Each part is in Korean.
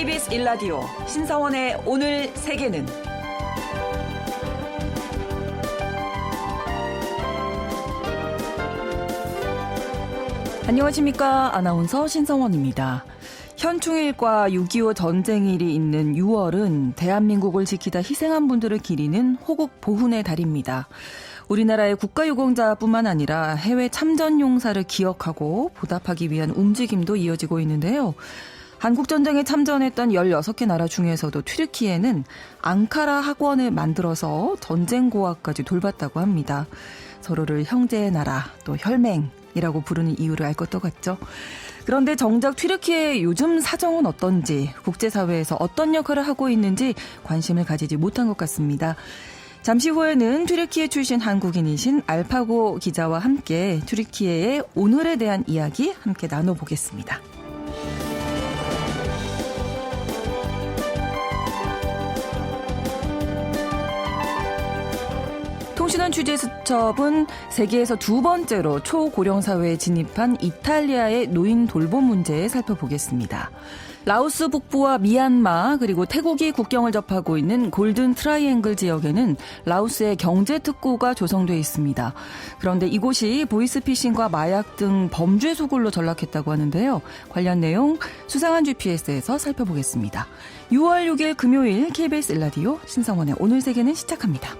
KBS 1라디오 신성원의 오늘 세계는 안녕하십니까. 아나운서 신성원입니다. 현충일과 6.25 전쟁일이 있는 6월은 대한민국을 지키다 희생한 분들을 기리는 호국 보훈의 달입니다. 우리나라의 국가유공자뿐만 아니라 해외 참전용사를 기억하고 보답하기 위한 움직임도 이어지고 있는데요. 한국전쟁에 참전했던 16개 나라 중에서도 튀르키예는 앙카라 학원을 만들어서 전쟁고아까지 돌봤다고 합니다. 서로를 형제의 나라, 또 혈맹이라고 부르는 이유를 알 것도 같죠. 그런데 정작 튀르키예의 요즘 사정은 어떤지, 국제사회에서 어떤 역할을 하고 있는지 관심을 가지지 못한 것 같습니다. 잠시 후에는 튀르키예 출신 한국인이신 알파고 기자와 함께 튀르키예의 오늘에 대한 이야기 함께 나눠보겠습니다. 통신원 취재수첩은 세계에서 두 번째로 초고령 사회에 진입한 이탈리아의 노인 돌봄 문제에 살펴보겠습니다. 라오스 북부와 미얀마 그리고 태국이 국경을 접하고 있는 골든 트라이앵글 지역에는 라오스의 경제특구가 조성돼 있습니다. 그런데 이곳이 보이스피싱과 마약 등 범죄 소굴로 전락했다고 하는데요. 관련 내용 수상한 GPS에서 살펴보겠습니다. 6월 6일 금요일 KBS 1라디오 신성원의 오늘 세계는 시작합니다.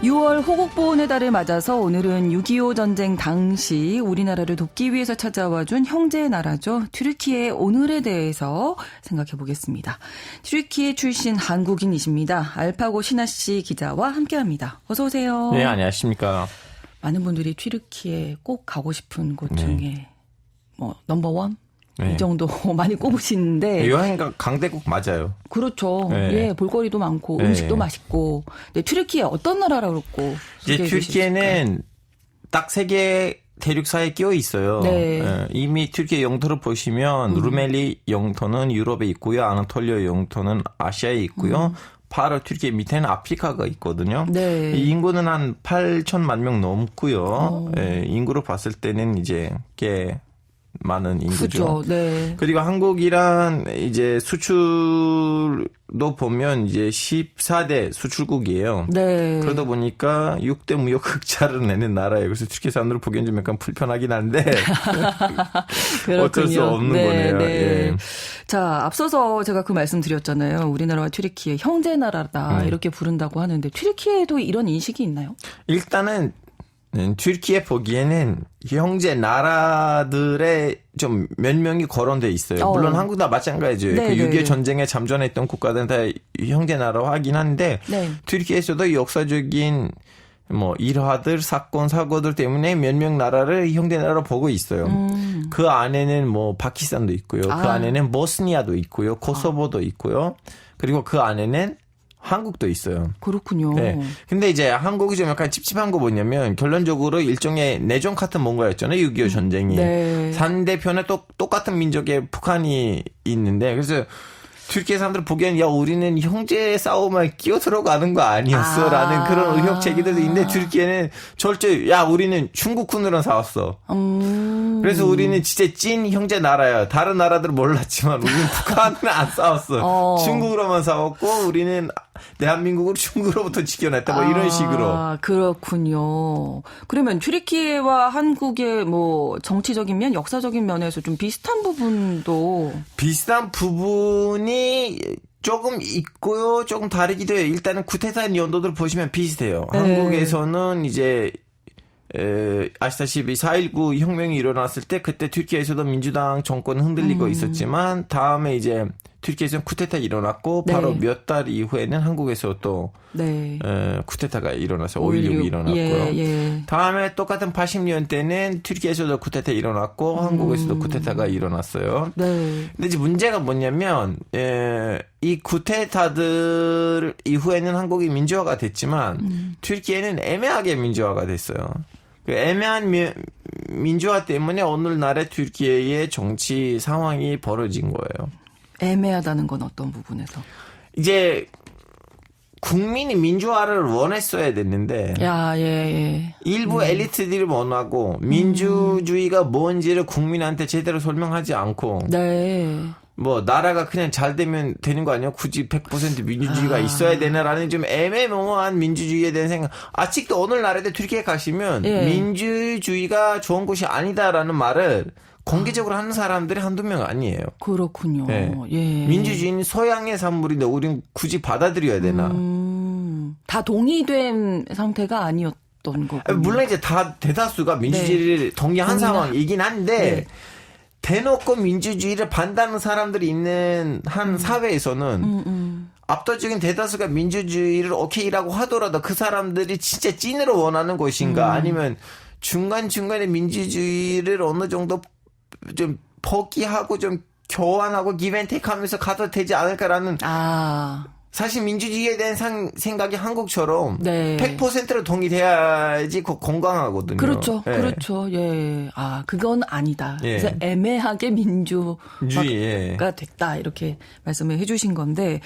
6월 호국보훈의 달을 맞아서 오늘은 6.25 전쟁 당시 우리나라를 돕기 위해서 찾아와준 형제의 나라죠. 튀르키예의 오늘에 대해서 생각해 보겠습니다. 튀르키예 출신 한국인이십니다. 알파고 신하 씨 기자와 함께합니다. 어서 오세요. 네, 안녕하십니까. 많은 분들이 튀르키예 꼭 가고 싶은 곳 중에 넘버원? 이 정도 많이 꼽으시는데. 여행가 강대국 맞아요. 그렇죠. 네. 예, 볼거리도 많고 음식도 맛있고. 네, 튀르키예 어떤 나라라고 그러고. 이제 튀르키예는 딱 세계 대륙사에 끼어 있어요. 네. 이미 튀르키예 영토를 보시면 루멜리 영토는 유럽에 있고요. 아나톨리아 영토는 아시아에 있고요. 바로 튀르키예 밑에는 아프리카가 있거든요. 네. 이 인구는 한 8천만 명 넘고요. 인구로 봤을 때는 이제 꽤 많은 인구죠. 그죠. 네. 그리고 한국이란 이제 수출도 보면 이제 14대 수출국이에요. 네. 그러다 보니까 6대 무역 흑자를 내는 나라예요. 그래서 튀르키예 사람들을 보기엔 좀 약간 불편하긴 한데 어쩔 수 없는 거네요. 네. 예. 자, 앞서서 제가 그 말씀 드렸잖아요. 우리나라와 튀르키예 형제 나라다 이렇게 부른다고 하는데 튀르키예에도 이런 인식이 있나요? 일단은 튀르키예 보기에는 형제 나라들의 좀 몇 명이 거론돼 있어요. 물론 한국도 마찬가지예요. 그 6.25 전쟁에 참전했던 국가들은 다 형제 나라하긴 한데 튀르키예에서도 역사적인 일화들, 사건, 사고들 때문에 몇 명 나라를 형제 나라로 보고 있어요. 그 안에는 파키스탄도 있고요. 그 안에는 보스니아도 있고요. 코소보도 있고요. 그리고 그 안에는 한국도 있어요. 그렇군요. 네. 근데 이제 한국이 좀 약간 찝찝한 거 뭐냐면 결론적으로 일종의 내전 같은 뭔가였잖아요. 6.25 전쟁이. 네. 상대편에 또 똑같은 민족의 북한이 있는데 그래서 튀르키예 사람들 보기엔 우리는 형제 싸움에 끼어 들어가는 거 아니었어 라는 그런 의혹 제기들도 있는데 튀르키예는 절대 우리는 중국군으로 싸웠어. 그래서 우리는 진짜 찐 형제 나라야. 다른 나라들은 몰랐지만 우리는 북한은 안 싸웠어. 중국으로만 싸웠고 우리는 대한민국을 중국으로부터 지켜냈다 이런 식으로. 그렇군요. 그러면 튀르키예와 한국의 정치적인 면, 역사적인 면에서 좀 비슷한 부분도. 비슷한 부분이 조금 있고요. 조금 다르기도 해요. 일단은 구테타 연도들 보시면 비슷해요. 네. 한국에서는 이제 아시다시피 4.19 혁명이 일어났을 때 그때 튀르키예에서도 민주당 정권은 흔들리고 있었지만 다음에 이제 튀르키예에서는 쿠데타가 일어났고 바로 몇 달 이후에는 한국에서 또 쿠데타가 일어났어요. 5.16이 일어났고요. 다음에 똑같은 80년 때는 튀르키예에서도 쿠데타 일어났고 한국에서도 쿠데타가 일어났어요. 근데 이제 문제가 뭐냐면 이 쿠데타들 이후에는 한국이 민주화가 됐지만 튀르키예는 애매하게 민주화가 됐어요. 그 애매한 민주화 때문에 오늘날의 튀르키예의 정치 상황이 벌어진 거예요. 애매하다는 건 어떤 부분에서? 이제 국민이 민주화를 원했어야 됐는데 야, 예. 일부 엘리트들이 원하고 민주주의가 뭔지를 국민한테 제대로 설명하지 않고 네. 뭐 나라가 그냥 잘 되면 되는 거 아니에요? 굳이 100% 민주주의가 있어야 되나라는 좀 애매모호한 민주주의에 대한 생각. 아직도 오늘날에도 튀르키예 가시면 예. 민주주의가 좋은 곳이 아니다라는 말을 공개적으로 하는 사람들이 한두 명 아니에요. 그렇군요. 네. 예. 민주주의는 서양의 산물인데 우리는 굳이 받아들여야 되나? 다 동의된 상태가 아니었던 거고. 물론 이제 다 대다수가 민주주의를 동의한 상황이긴 한데 네. 대놓고 민주주의를 반대하는 사람들이 있는 한 사회에서는 압도적인 대다수가 민주주의를 오케이라고 하더라도 그 사람들이 진짜 찐으로 원하는 것인가 아니면 중간중간에 민주주의를 어느 정도 좀 포기하고 좀 교환하고 기브앤테이크 하면서 가도 되지 않을까라는 사실 민주주의에 대한 생각이 한국처럼 네. 100%로 동의돼야지 건강하거든요. 그렇죠. 예. 그렇죠. 예. 그건 아니다. 예. 그래서 애매하게 민주화가 예. 됐다. 이렇게 말씀을 해 주신 건데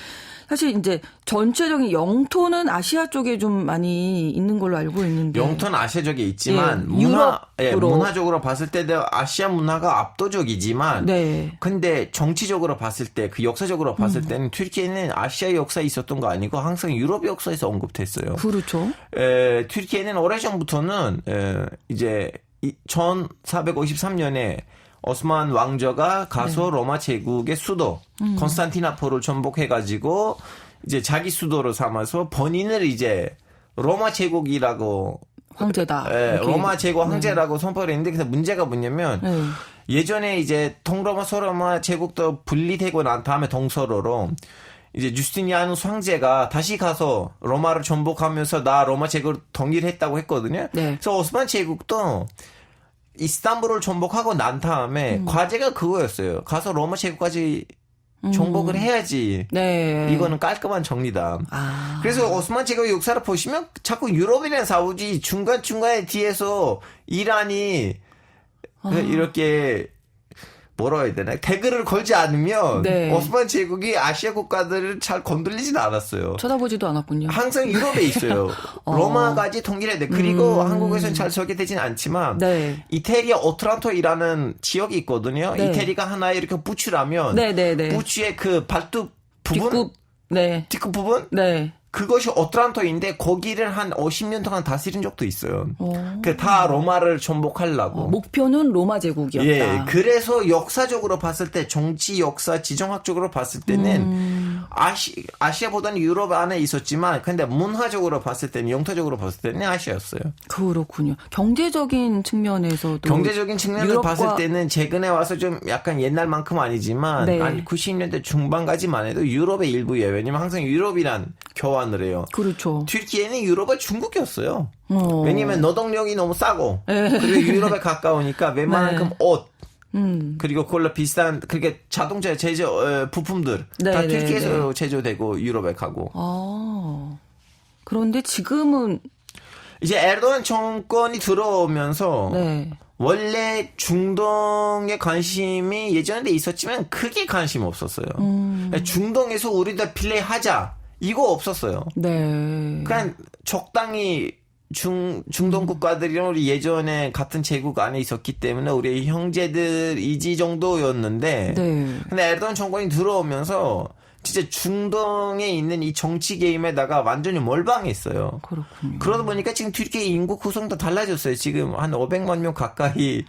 사실 이제 전체적인 영토는 아시아 쪽에 좀 많이 있는 걸로 알고 있는데 영토는 아시아 쪽에 있지만 예. 유럽으로 문화적으로 봤을 때도 아시아 문화가 압도적이지만 네. 근데 정치적으로 봤을 때 그 역사적으로 봤을 때는 튀르키예는 아시아 역사에 있었던 거 아니고 항상 유럽 역사에서 언급됐어요. 그렇죠. 튀르키예는 오래전부터는 이제 1453년에 오스만 왕조가 가서 로마 제국의 수도 콘스탄티나폴을 정복해가지고 이제 자기 수도로 삼아서 본인을 이제 로마 제국이라고 황제다. 로마 제국 황제라고 선포를 했는데 그래서 문제가 뭐냐면 예전에 이제 동로마 서로마 제국도 분리되고 난 다음에 동서로로 이제 주스티니아누스 황제가 다시 가서 로마를 정복하면서 나 로마 제국을 통일을 했다고 했거든요. 네. 그래서 오스만 제국도 이스탄불을 정복하고 난 다음에 과제가 그거였어요. 가서 로마 제국까지 정복을 해야지. 네. 이거는 깔끔한 정리다. 그래서 오스만 제국의 역사를 보시면 자꾸 유럽이랑 싸우지 중간중간에 뒤에서 이란이 이렇게 뭐라고 해야 되나 태그를 걸지 않으면 네. 오스만 제국이 아시아 국가들을 잘 건들리진 않았어요. 쳐다보지도 않았군요. 항상 유럽에 있어요. 로마까지 통일해야 돼. 그리고 한국에서는 잘 설계되진 않지만 네. 이태리의 오트란토이라는 지역이 있거든요. 네. 이태리가 하나의 이렇게 부츠라면 네. 부츠의 그 발톱 부분 뒷굽. 네. 뒷굽 부분 네. 그것이 오트란토인데 거기를 한 50년 동안 다스린 적도 있어요. 그 다 로마를 정복하려고. 목표는 로마 제국이었다. 예, 그래서 역사적으로 봤을 때 정치 역사 지정학적으로 봤을 때는 아시아보다는 유럽 안에 있었지만 근데 문화적으로 봤을 때는 영토적으로 봤을 때는 아시아였어요. 그렇군요. 경제적인 측면에서도 경제적인 측면을 유럽과- 봤을 때는 최근에 와서 좀 약간 옛날만큼 아니지만 네. 한 90년대 중반까지만 해도 유럽의 일부예요. 왜냐면 항상 유럽이란 교환을 해요. 그렇죠. 튀르키예는 유럽의 중국이었어요. 왜냐면 노동력이 너무 싸고 그리고 유럽에 가까우니까 웬만큼 네. 옷 그리고 그걸로 비슷한 그렇게 자동차 제조 부품들 다 네, 튀르키예에서 제조되고 유럽에 가고. 그런데 지금은 이제 에르도안 정권이 들어오면서 네. 원래 중동에 관심이 예전에 있었지만 크게 관심 없었어요. 중동에서 우리도 플레이하자 이거 없었어요. 네. 그냥 적당히 중동 국가들이랑 우리 예전에 같은 제국 안에 있었기 때문에 우리 형제들이지 정도였는데 네. 근데 에르도안 정권이 들어오면서 진짜 중동에 있는 이 정치 게임에다가 완전히 몰빵했어요. 그렇군요. 그러다 보니까 지금 튀르키예 인구 구성도 달라졌어요. 지금 한 500만 명 가까이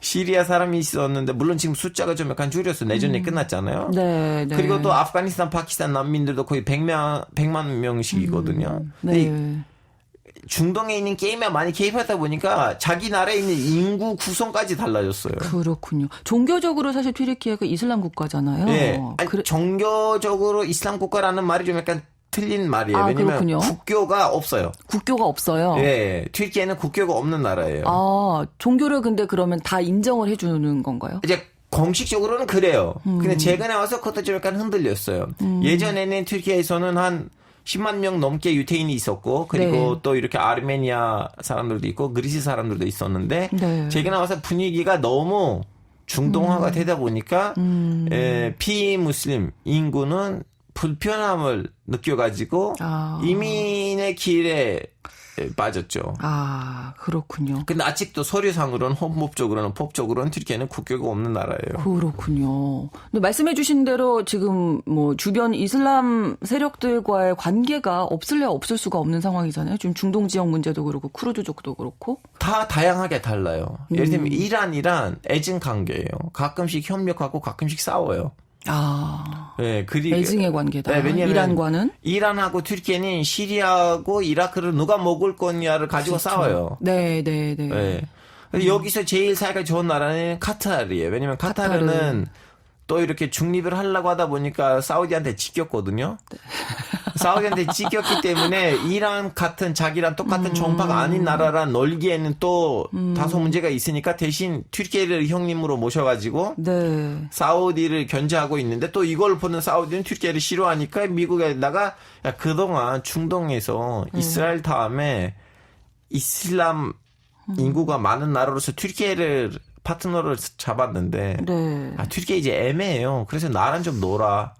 시리아 사람이 있었는데 물론 지금 숫자가 좀 약간 줄였어요. 내전이 끝났잖아요. 네. 그리고 또 아프가니스탄, 파키스탄 난민들도 거의 100만 명씩이거든요. 근데 네. 중동에 있는 게임에 많이 개입하다 보니까 자기 나라에 있는 인구 구성까지 달라졌어요. 그렇군요. 종교적으로 사실 튀르키예가 이슬람 국가잖아요. 네. 아니, 종교적으로 이슬람 국가라는 말이 좀 약간 틀린 말이에요. 왜냐면 그렇군요. 국교가 없어요. 국교가 없어요. 예. 튀르키예는 국교가 없는 나라예요. 종교를 근데 그러면 다 인정을 해주는 건가요? 이제 공식적으로는 그래요. 근데 최근에 와서 그것도 좀 약간 흔들렸어요. 예전에는 튀르키예에서는 한 10만 명 넘게 유태인이 있었고 그리고 네. 또 이렇게 아르메니아 사람들도 있고 그리스 사람들도 있었는데 네. 최근에 와서 분위기가 너무 중동화가 되다 보니까 피무슬림 인구는 불편함을 느껴가지고 이민의 길에 빠졌죠. 아, 그렇군요. 근데 아직도 서류상으로는 헌법적으로는 법적으로는 튀르키예는 국교가 없는 나라예요. 그렇군요. 근데 말씀해 주신 대로 지금 뭐 주변 이슬람 세력들과의 관계가 없을래야 없을 수가 없는 상황이잖아요. 지금 중동 지역 문제도 그렇고 쿠르드족도 그렇고. 다 다양하게 달라요. 예를 들면 이란이란 애증 관계예요. 가끔씩 협력하고 가끔씩 싸워요. 아, 네, 애증의 관계다. 네, 왜냐면 이란과는? 이란하고 튀르키예는 시리아하고 이라크를 누가 먹을 거냐를 가지고 그렇죠. 싸워요. 네. 근데 여기서 제일 사이가 좋은 나라는 카타르예요. 왜냐면 카타르는 또 이렇게 중립을 하려고 하다 보니까 사우디한테 지켰거든요. 네. 사우디한테 지켰기 때문에 이란 같은 자기랑 똑같은 정파가 아닌 나라랑 놀기에는 또 다소 문제가 있으니까 대신 튀르키예를 형님으로 모셔가지고 네. 사우디를 견제하고 있는데 또 이걸 보는 사우디는 튀르키예를 싫어하니까 미국에다가 야, 그동안 중동에서 이스라엘 다음에 이슬람 인구가 많은 나라로서 튀르키예를 파트너를 잡았는데 네. 튀르키예 이제 애매해요. 그래서 나랑 좀 놀아.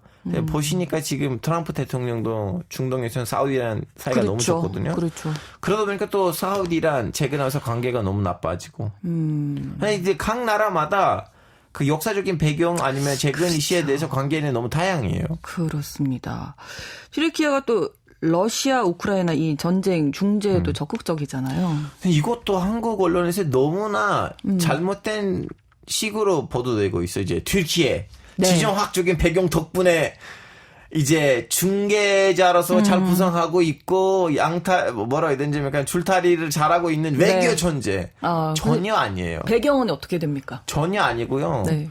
보시니까 지금 트럼프 대통령도 중동에서는 사우디랑 사이가 너무 좋거든요. 그렇죠. 그러다 보니까 또 사우디랑 최근에 와서 관계가 너무 나빠지고. 이제 각 나라마다 그 역사적인 배경 아니면 최근 이슈에 대해서 관계는 너무 다양해요. 그렇습니다. 튀르키예가 또 러시아, 우크라이나 이 전쟁 중재에도 적극적이잖아요. 이것도 한국 언론에서 너무나 잘못된 식으로 보도되고 있어요. 이제 튀르키예 네. 지정학적인 배경 덕분에 이제 중개자로서 잘 구성하고 있고 뭐라 해야 되는지 약간 줄타리를 잘하고 있는 외교 전제 전혀 아니에요. 배경은 어떻게 됩니까? 전혀 아니고요. 네.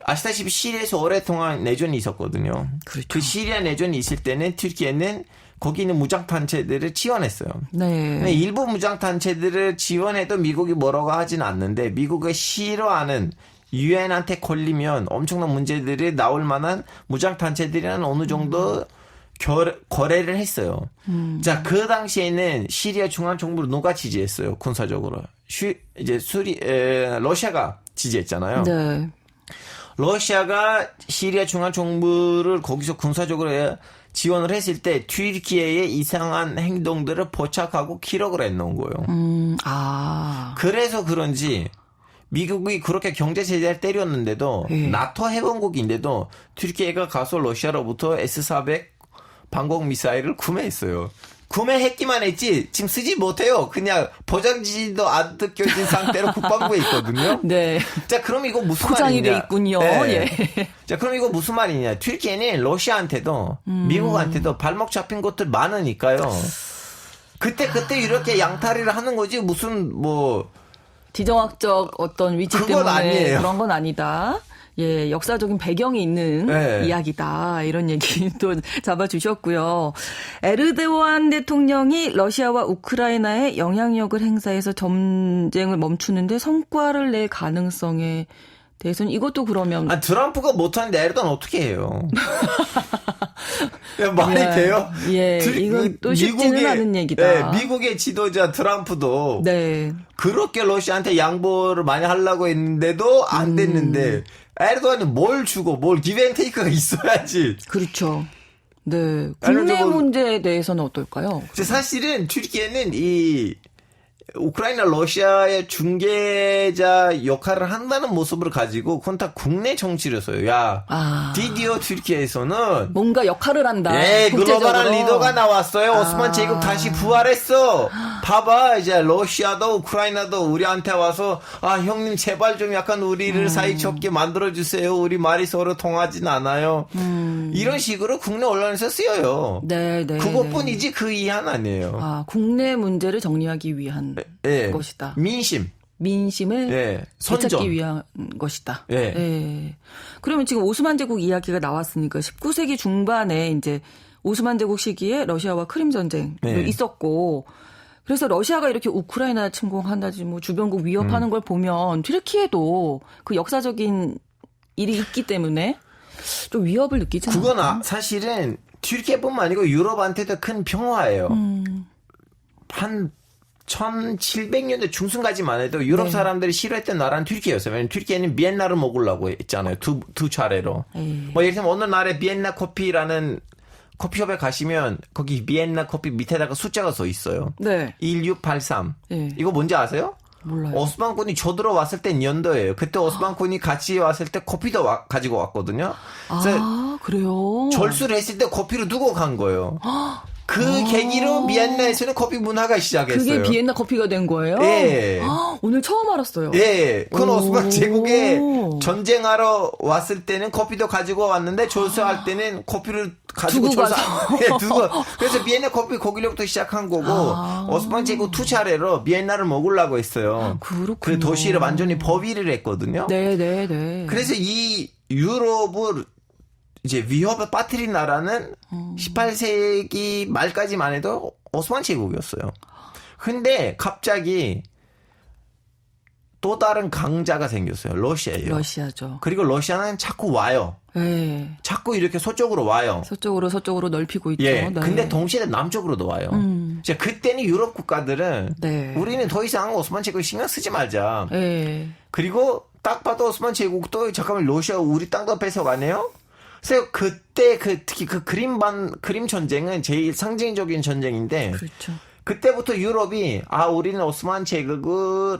아시다시피 시리아에서 오랫동안 내전이 있었거든요. 그렇죠. 그 시리아 내전이 있을 때는 튀르키예는 거기 있는 무장단체들을 지원했어요. 네. 일부 무장단체들을 지원해도 미국이 뭐라고 하진 않는데 미국이 싫어하는 유엔한테 걸리면 엄청난 문제들이 나올 만한 무장단체들이란 어느 정도 거래를 했어요. 자, 그 당시에는 시리아 중앙정부를 누가 지지했어요? 군사적으로. 이제 러시아가 지지했잖아요. 네. 러시아가 시리아 중앙정부를 거기서 군사적으로 지원을 했을 때 튀르키예의 이상한 행동들을 포착하고 기록을 해놓은 거예요. 그래서 그런지 미국이 그렇게 경제 제재를 때렸는데도 나토 회원국인데도 튀르키예가 가서 러시아로부터 S-400 방공 미사일을 구매했어요. 구매했기만 했지 지금 쓰지 못해요. 그냥 포장지도 안 뜯겨진 상태로 국방부에 있거든요. 네. 자, 그럼 이거 무슨 포장이 말이냐? 돼 있군요. 네. 예. 자, 그럼 이거 무슨 말이냐? 튀르키예는 러시아한테도 미국한테도 발목 잡힌 것들 많으니까요. 그때 이렇게 양다리를 하는 거지 무슨 뭐 지정학적 어떤 위치 그건 때문에 아니에요. 그런 건 아니다. 예, 역사적인 배경이 있는 이야기다. 이런 얘기 또 잡아주셨고요. 에르도안 대통령이 러시아와 우크라이나에 영향력을 행사해서 전쟁을 멈추는데 성과를 낼 가능성에 대해서는 이것도 그러면 트럼프가 못하는데 에르도안 어떻게 해요? 말이 돼요? 예, 이건 또 쉽지는 않은 얘기다. 미국의 지도자 트럼프도 네. 그렇게 러시아한테 양보를 많이 하려고 했는데도 안 됐는데 에르도안은 뭘 주고 뭘 기브앤테이크가 있어야지. 그렇죠. 네. 국내 문제에 대해서는 어떨까요? 사실은 튀르키예는 이 우크라이나 러시아의 중개자 역할을 한다는 모습을 가지고 그건 다 국내 정치로서요. 드디어 튀르키예에서는 뭔가 역할을 한다. 글로벌한 리더가 나왔어요. 오스만 제국 다시 부활했어. 봐봐, 이제 러시아도 우크라이나도 우리한테 와서 형님 제발 좀 약간 우리를 사이좋게 만들어 주세요. 우리 말이 서로 통하진 않아요. 이런 식으로 국내 언론에서 쓰여요. 네. 그것뿐이지 그 이하는 아니에요. 국내 문제를 정리하기 위한 것이다. 민심을 되찾기 위한 것이다. 그러면 지금 오스만 제국 이야기가 나왔으니까 19세기 중반에 이제 오스만 제국 시기에 러시아와 크림 전쟁도 있었고, 그래서 러시아가 이렇게 우크라이나 침공한다지 뭐 주변국 위협하는 걸 보면 튀르키예도 그 역사적인 일이 있기 때문에 좀 위협을 느끼지 않나요? 그건 사실은 튀르키예뿐만 아니고 유럽한테도 큰 평화예요. 한 1700년대 중순까지만 해도 유럽 네. 사람들이 싫어했던 나라는 튀르키예였어요. 왜냐면 튀르키예는 비엔나를 먹으려고 했잖아요. 두 차례로. 뭐 예를 들면 어느 날에 비엔나 커피라는 커피숍에 가시면 거기 비엔나 커피 밑에다가 숫자가 써 있어요. 네. 1683. 네. 이거 뭔지 아세요? 몰라요. 오스만군이 쳐들어왔을 땐 연도예요. 그때 오스만군이 같이 왔을 때 커피도 가지고 왔거든요. 그래서 아, 그래요? 절수를 했을 때 커피를 두고 간 거예요. 그 계기로 비엔나에서는 커피 문화가 시작했어요. 그게 비엔나 커피가 된 거예요? 예. 오늘 처음 알았어요. 예. 그건 오. 오스만 제국에 전쟁하러 왔을 때는 커피도 가지고 왔는데 졸수할 때는 커피를 가지고 두고 예, 두고. 그래서 비엔나 커피 거기로부터 시작한 거고 오스만 제국 두 차례로 비엔나를 먹으려고 했어요. 그렇군요. 그 도시를 완전히 법위를 했거든요. 네. 그래서 이 유럽을 이제 위협에 빠뜨린 나라는 18세기 말까지만 해도 오스만 제국이었어요. 근데 갑자기 또 다른 강자가 생겼어요. 러시아예요. 러시아죠. 그리고 러시아는 자꾸 와요. 네. 자꾸 이렇게 서쪽으로 와요. 서쪽으로 넓히고 있죠. 예. 네. 근데 동시에 남쪽으로도 와요. 이제 그때는 유럽 국가들은 네. 우리는 더 이상 오스만 제국 신경 쓰지 말자. 네. 그리고 딱 봐도 오스만 제국도 잠깐만 러시아 우리 땅도 뺏어가네요. 그래서 그때 특히 그 그림 전쟁은 제일 상징적인 전쟁인데 그렇죠. 그때부터 유럽이 우리는 오스만 제국을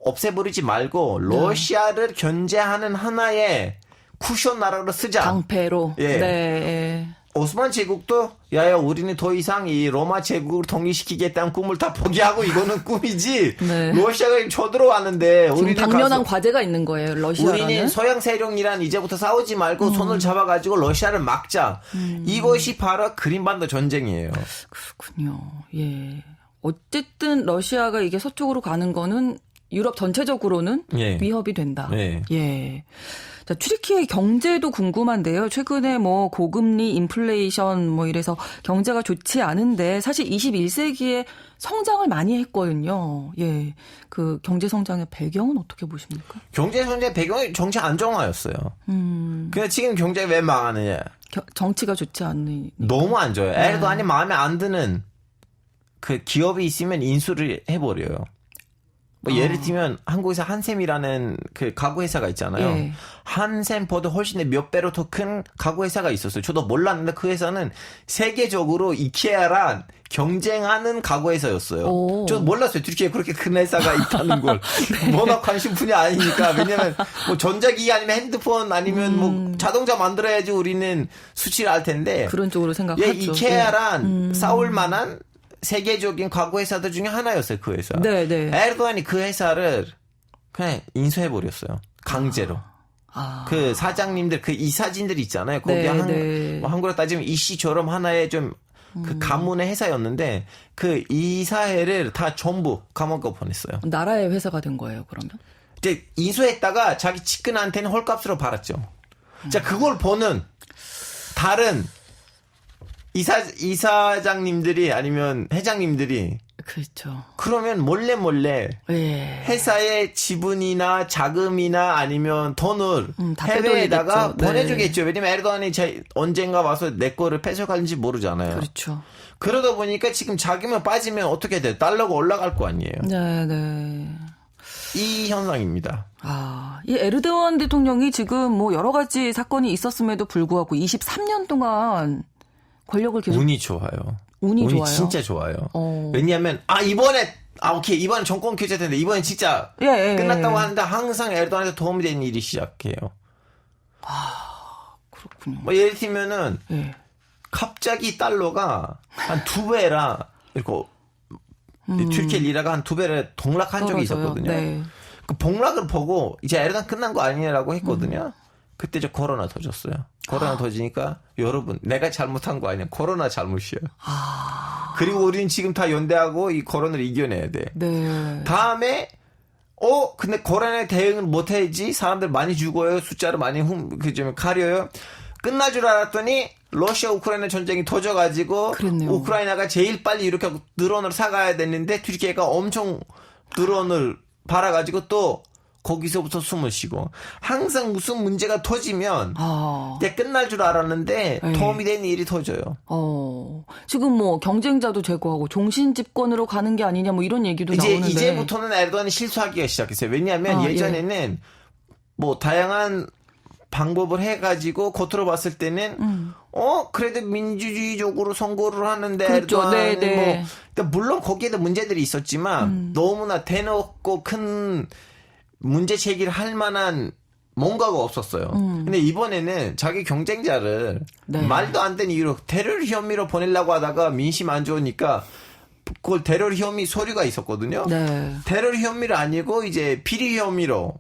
없애버리지 말고 러시아를 견제하는 하나의 쿠션 나라로 쓰자. 방패로. 예. 네. 오스만 제국도 야야 우리는 더 이상 이 로마 제국을 통일시키겠다는 꿈을 다 포기하고 이거는 꿈이지. 네. 러시아가 쳐들어왔는데 지금 우리는 당면한 과제가 있는 거예요. 러시아라는. 우리는 서양 세력이란 이제부터 싸우지 말고 손을 잡아가지고 러시아를 막자. 이것이 바로 크림반도 전쟁이에요. 그렇군요. 예. 어쨌든 러시아가 이게 서쪽으로 가는 거는 유럽 전체적으로는 예. 위협이 된다. 예. 예. 자, 튀르키예 경제도 궁금한데요. 최근에 뭐 고금리, 인플레이션 뭐 이래서 경제가 좋지 않은데 사실 21세기에 성장을 많이 했거든요. 예. 그 경제 성장의 배경은 어떻게 보십니까? 경제 성장 배경이 정치 안정화였어요. 근데 지금 경제가 왜 망하느냐? 정치가 좋지 않는. 너무 안 좋아요. 에르도안이 마음에 안 드는 그 기업이 있으면 인수를 해버려요. 뭐 예를 들면 한국에서 한샘이라는 그 가구 회사가 있잖아요. 예. 한샘보다 훨씬 몇 배로 더 큰 가구 회사가 있었어요. 저도 몰랐는데 그 회사는 세계적으로 이케아랑 경쟁하는 가구 회사였어요. 오. 저도 몰랐어요. 튀르키예에 그렇게 큰 회사가 있다는 걸. 워낙 관심 분야 아니니까. 왜냐면 뭐 전자기기 아니면 핸드폰 아니면 뭐 자동차 만들어야지 우리는 수치를 알 텐데. 그런 쪽으로 생각하죠. 예, 이케아랑 싸울 만한 세계적인 가구 회사들 중에 하나였어요, 그 회사. 네. 에르도안이 그 회사를 그냥 인수해버렸어요. 강제로. 그 사장님들, 그 이사진들 있잖아요. 거기 뭐 한국으로 따지면 이씨처럼 하나의 좀 그 가문의 회사였는데 그 이사회를 다 전부 감옥에 보냈어요. 나라의 회사가 된 거예요, 그러면? 이제 인수했다가 자기 측근한테는 헐값으로 팔았죠. 자, 그걸 보는 다른 이사장님들이 아니면 회장님들이 그렇죠. 그러면 몰래 예. 회사의 지분이나 자금이나 아니면 돈을 다 해외에다가 빼돌리겠죠. 보내주겠죠. 왜냐면 에르도안이 언젠가 와서 내 거를 뺏어가는지 모르잖아요. 그렇죠. 그러다 보니까 지금 자기만 빠지면 어떻게 돼? 달러가 올라갈 거 아니에요. 네. 이 현상입니다. 이 에르도안 대통령이 지금 뭐 여러 가지 사건이 있었음에도 불구하고 23년 동안 권력을 계속 운이 좋아요. 운이 좋아요. 진짜 좋아요. 왜냐하면 이번에 이번에 정권 교체됐는데 이번에 진짜 끝났다고 하는데 항상 에르도안한테 도움이 되는 일이 시작해요. 그렇군요. 뭐 예를 들면은 예. 갑자기 달러가 한 2배라 이렇게 튀르키예 리라가 한 2배를 동락한 적이 있었거든요. 네. 그 폭락을 보고 이제 에르도안 끝난 거 아니냐라고 했거든요. 그때 저 코로나 터졌어요. 코로나 터지니까 여러분 내가 잘못한 거 아니야. 코로나 잘못이야. 그리고 우리는 지금 다 연대하고 이 코로나를 이겨내야 돼. 네. 다음에 근데 코로나에 대응을 못해야지. 사람들 많이 죽어요. 숫자를 많이 좀 가려요. 끝날 줄 알았더니 러시아 우크라이나 전쟁이 터져가지고 그랬네요. 우크라이나가 제일 빨리 이렇게 드론을 사가야 됐는데 튀르키예가 엄청 드론을 팔아가지고 또 거기서부터 숨을 쉬고 항상 무슨 문제가 터지면 이제 끝날 줄 알았는데 네. 도움이 되는 일이 터져요. 지금 뭐 경쟁자도 제거하고 종신 집권으로 가는 게 아니냐 뭐 이런 얘기도 나오는데 이제부터는 에르도안이 실수하기가 시작했어요. 왜냐하면 예전에는 뭐 다양한 방법을 해가지고 겉으로 봤을 때는 그래도 민주주의적으로 선거를 하는데 그렇죠. 에르도안은 네. 뭐 그러니까 물론 거기에도 문제들이 있었지만 너무나 대놓고 큰 문제 제기를 할 만한 뭔가가 없었어요. 근데 이번에는 자기 경쟁자를 네. 말도 안 되는 이유로 테러 혐의로 보내려고 하다가 민심 안 좋으니까 그걸 테러 혐의 서류가 있었거든요. 네. 테러 혐의를 아니고 이제 비리 혐의로.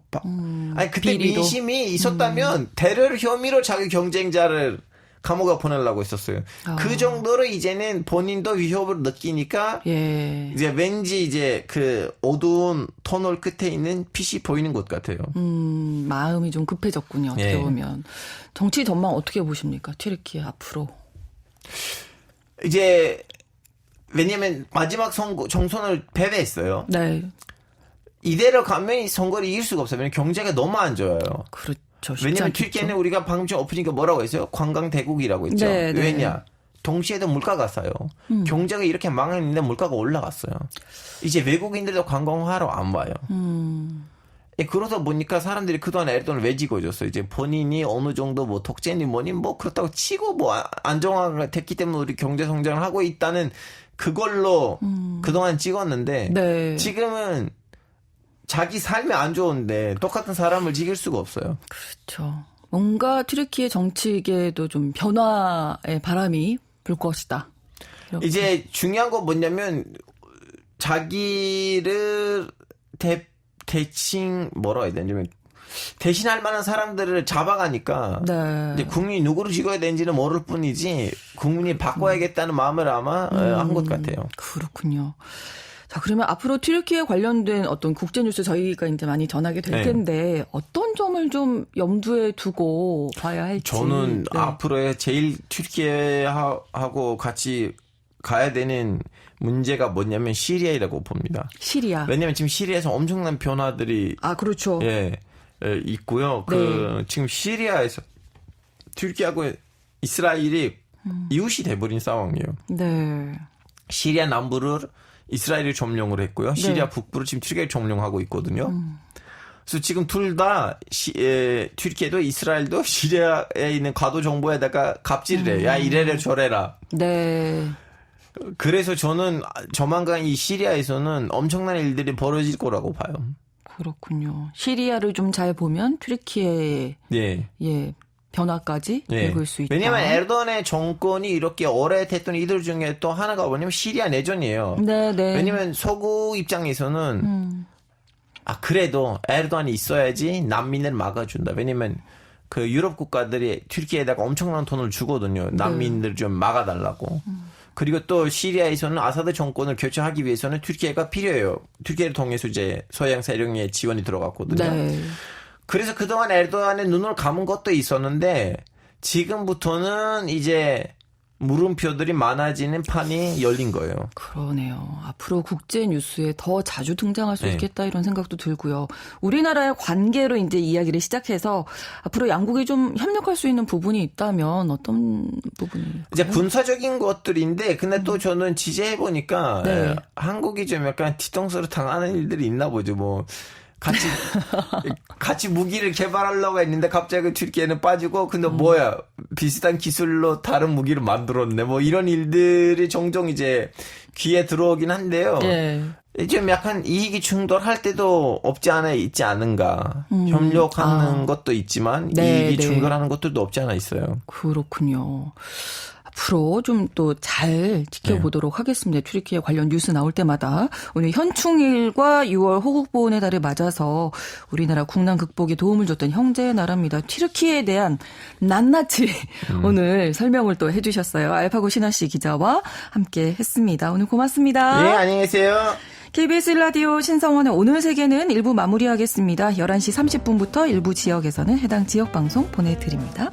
아니 그때 비리도. 민심이 있었다면 테러 혐의로 자기 경쟁자를 감옥에 보내려고 했었어요. 그 정도로 이제는 본인도 위협을 느끼니까 예. 이제 왠지 이제 그 어두운 터널 끝에 있는 빛이 보이는 것 같아요. 마음이 좀 급해졌군요. 어떻게 예. 보면. 정치 전망 어떻게 보십니까? 튀르키예 앞으로. 이제 왜냐면 마지막 선거 정선을 패배했어요. 네. 이대로 가면 이 선거를 이길 수가 없어요. 왜냐면 경제가 너무 안 좋아요. 그렇죠. 쉽지 왜냐면 않겠죠. 튀르키예는 우리가 방금 전 오프닝가 뭐라고 했어요? 관광 대국이라고 했죠. 네, 네. 왜냐? 동시에도 물가가 싸요. 경제가 이렇게 망했는데 물가가 올라갔어요. 이제 외국인들도 관광하러 안 와요. 그러다 보니까 사람들이 그동안 에르도안을 왜 찍어줬어요? 이제 본인이 어느 정도 뭐 독재니 뭐니 뭐 그렇다고 치고 뭐 안정화가 됐기 때문에 우리 경제 성장을 하고 있다는 그걸로 그동안 찍었는데 네. 지금은 자기 삶이 안 좋은데 똑같은 사람을 지킬 수가 없어요. 그렇죠. 뭔가 튀르키예 정치계에도 좀 변화의 바람이 불 것이다. 이렇게. 이제 중요한 건 뭐냐면 자기를 대칭 뭐라고 해야 되냐면 대신할 만한 사람들을 잡아가니까 네. 이제 국민이 누구를 찍어야 되는지는 모를 뿐이지 국민이 바꿔야겠다는 마음을 아마 한 것 같아요. 그렇군요. 자, 그러면 앞으로 튀르키예 관련된 어떤 국제 뉴스 저희가 이제 많이 전하게 될 네. 텐데 어떤 점을 좀 염두에 두고 봐야 할지. 저는 네. 앞으로의 제일 튀르키예하고 같이 가야 되는 문제가 뭐냐면 시리아라고 봅니다. 시리아. 왜냐면 지금 시리아에서 엄청난 변화들이 그렇죠. 있고요. 네. 지금 시리아에서 튀르키예하고 이스라엘이 이웃이 돼버린 상황이에요. 네. 시리아 남부를 이스라엘이 점령을 했고요. 시리아 북부를 지금 튀르키예가 점령하고 있거든요. 그래서 지금 둘 다 튀르키예도 이스라엘도 시리아에 있는 과도 정보에다가 갑질을 해요. 야 이래라 저래라. 네. 그래서 저는 조만간 이 시리아에서는 엄청난 일들이 벌어질 거라고 봐요. 그렇군요. 시리아를 좀 잘 보면 튀르키예의 변화까지 읽을 수 있다. 왜냐하면 에르도안의 정권이 이렇게 오래 됐던 이들 중에 또 하나가 뭐냐면 시리아 내전이에요. 네. 왜냐하면 서구 입장에서는 그래도 에르도안이 있어야지 난민을 막아준다. 왜냐하면 그 유럽 국가들이 튀르키예에다가 엄청난 돈을 주거든요. 난민들 좀 막아달라고. 그리고 또 시리아에서는 아사드 정권을 교체하기 위해서는 튀르키예가 필요해요. 튀르키예를 통해서 이제 서양 세력의 지원이 들어갔거든요. 네. 그래서 그동안 에르도안의 눈을 감은 것도 있었는데 지금부터는 이제 물음표들이 많아지는 판이 열린 거예요. 그러네요. 앞으로 국제 뉴스에 더 자주 등장할 수 있겠다 이런 생각도 들고요. 우리나라의 관계로 이제 이야기를 시작해서 앞으로 양국이 좀 협력할 수 있는 부분이 있다면 어떤 부분일까요? 이제 군사적인 것들인데 근데 또 저는 취재해 보니까 네. 한국이 좀 약간 뒤통수를 당하는 일들이 있나 보죠. 뭐 같이 무기를 개발하려고 했는데 갑자기 튀르키예는 빠지고 근데 뭐야 비슷한 기술로 다른 무기를 만들었네 뭐 이런 일들이 종종 이제 귀에 들어오긴 한데요. 네. 좀 약간 이익이 충돌할 때도 없지 않아 있지 않은가. 협력하는 것도 있지만 이익이 충돌하는 것들도 없지 않아 있어요. 그렇군요. 앞으로 좀 또 잘 지켜보도록 하겠습니다. 튀르키예 관련 뉴스 나올 때마다. 오늘 현충일과 6월 호국보훈의 달을 맞아서 우리나라 국난 극복에 도움을 줬던 형제의 나라입니다. 튀르키예에 대한 낱낱이 오늘 설명을 또 해주셨어요. 알파고 신하 씨 기자와 함께 했습니다. 오늘 고맙습니다. 예, 안녕히 계세요. KBS 1라디오 신성원의 오늘 세계는 1부 마무리하겠습니다. 11시 30분부터 일부 지역에서는 해당 지역 방송 보내드립니다.